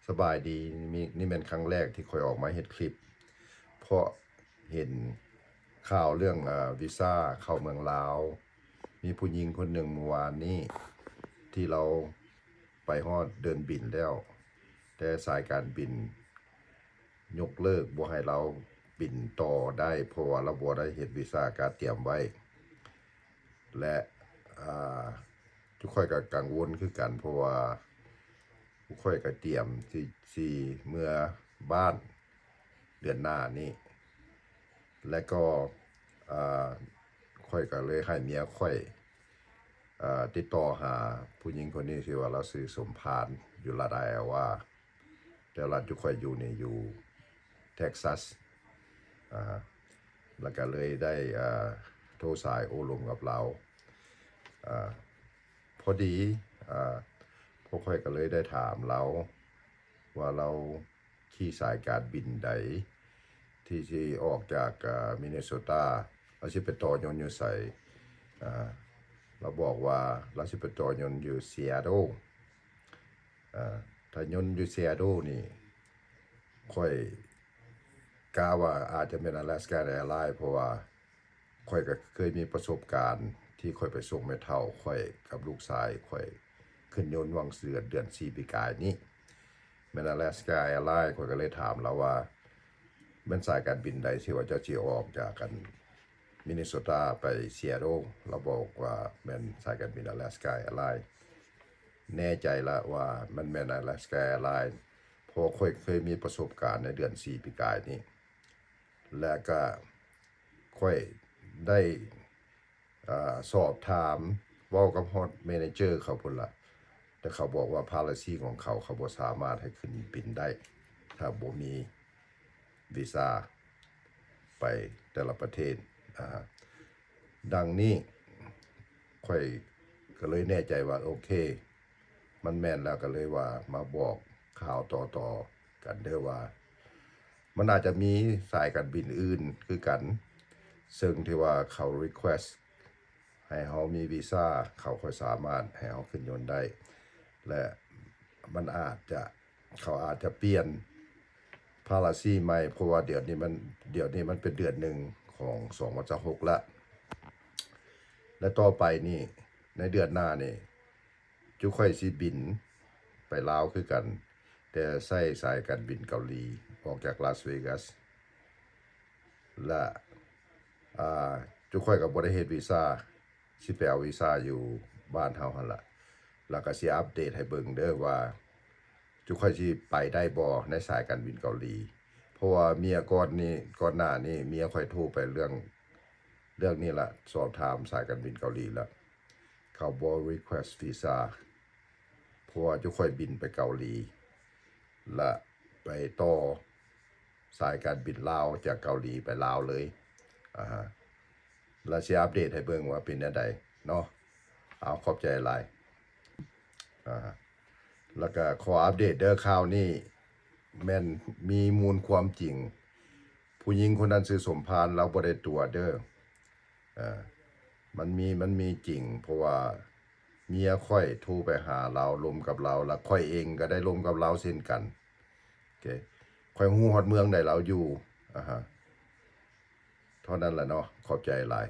สบายดีนี่เป็นครั้งแรกที่ค่อยออกมาเฮ็ดคลิปเพราะเห็นข่าวเรื่องวีซ่าเข้าเมืองลาวมีผู้หญิงคนหนึ่งเมื่อวานนี้ที่เราไปฮอดเดินบินแล้วแต่สายการบินยกเลิกบ่ให้เราบินต่อได้เพราะว่าเราบ่ได้เฮ็ดวีซ่าการเตรียมไว้และทุกค่อยก็กังวลคือกันเพราะว่าทุกค่อยก็เตรียมที่เมื่อบ้านเดือนหน้านี้และก็ค่อยก็เลยให้เมียค่อยติดต่อหาผู้หญิงคนนี้ที่ว่าเราซื้อสมพานอยู่รัฐไอโอวาแต่รัฐทุกค่อยอยู่นี่อยู่เท็กซัสแล้วก็เลยได้โทรสายโอลมกับเราพอดีพวกค่อยก็เลยได้ถามเราว่าเราขี่สายการบินใดที่ออกจากมินนิโซตาเราสิไปต่อยนต์อยู่ใส่เราบอกว่าเราสิไปต่อยนต์อยู่ซีแอตเทิลถ้ายนต์อยู่ซีแอตเทิลนี่ค่อยกล่าวว่าอาจจะเป็น Alaska Airlines เพราะว่าค่อยก็เคยมีประสบการณ์ที่ค่อยไปส่งแม่เฒ่าค่อยกับลูกชายค่อยขึ้นยนต์วังเดือน4ปีกายนี้แม่น Alaska Airlines ค่อยก็เลยถามเราว่ามันสายการบินใดที่ว่าจะสิออกจากกันมินนิโซตาไปซีแอตเทิลเราบอกว่าแม่นสายการบิน Alaska Airlines แน่ใจละว่ามันแม่น Alaska Airlines เพราะค่อยเคยมีประสบการณ์ในเดือน4ปีกายนี้และก็ค่อยได้สอบถามเว้ากับฮอดแมเนเจอร์เขาพุ่นล่ะแต่เขาบอกว่า policy ของเขาบ่สามารถให้ขึ้นบินได้ถ้าบ่มีวีซ่าไปแต่ละประเทศดังนี้ค่อยก็เลยแน่ใจว่าโอเคมันแม่นแล้วก็เลยว่ามาบอกข่าวต่อกันเด้อว่ามันอาจจะมีสายการบินอื่นคือกันซึ่งที่ว่าเขา request ให้เขามีวีซ่าเขาค่อยสามารถให้เขาขึ้นยนต์ได้และมันเขาอาจจะเปลี่ยน policy ใหม่เพราะว่าเดี๋ยวนี้มันเป็นเดือนหนึ่งของ2026ละและต่อไปนี่ในเดือนหน้านี่จุค่อยสิบินไปลาวคือกันแต่ใช้สายการบินเกาหลีออกจากลาสเวกัสและจุค่อยก็บ่ได้เฮ็ดวีซ่าสิไปเอาวีซ่าอยู่บ้านเฮาหั่นล่ะแล้วก็สิอัปเดตให้เบิ่งเด้อว่าจุค่อยสิไปได้บ่ในสายการบินเกาหลีเพราะว่าเมียก่อนหน้านี้เมียค่อยโทรไปเรื่องนี้ล่ะสอบถามสายการบินเกาหลีแล้วเขาบ่ request วีซ่าเพราะว่าจุค่อยบินไปเกาหลีและไปต่อสายการบินลาวจากเกาหลีไปลาวเลยแล้วสิอัปเดตให้เบิ่งว่าเป็นจังไดเนาะเอาขอบใจหลายแล้วก็ขออัปเดตเด้อข่าวนี้แม่นมีมูลความจริงผู้หญิงคนนั้นชื่อสมพานเราบ่ได้ตัวเด้อมันมีจริงเพราะว่าเมียค่อยโทรไปหาเราลมกับเราแล้วค่อยเองก็ได้ลมกับเราเช่นกันโอเคค่อยฮู้ฮอดเมืองใดเราอยู่เท่านั้นแหละเนาะขอบใจหลาย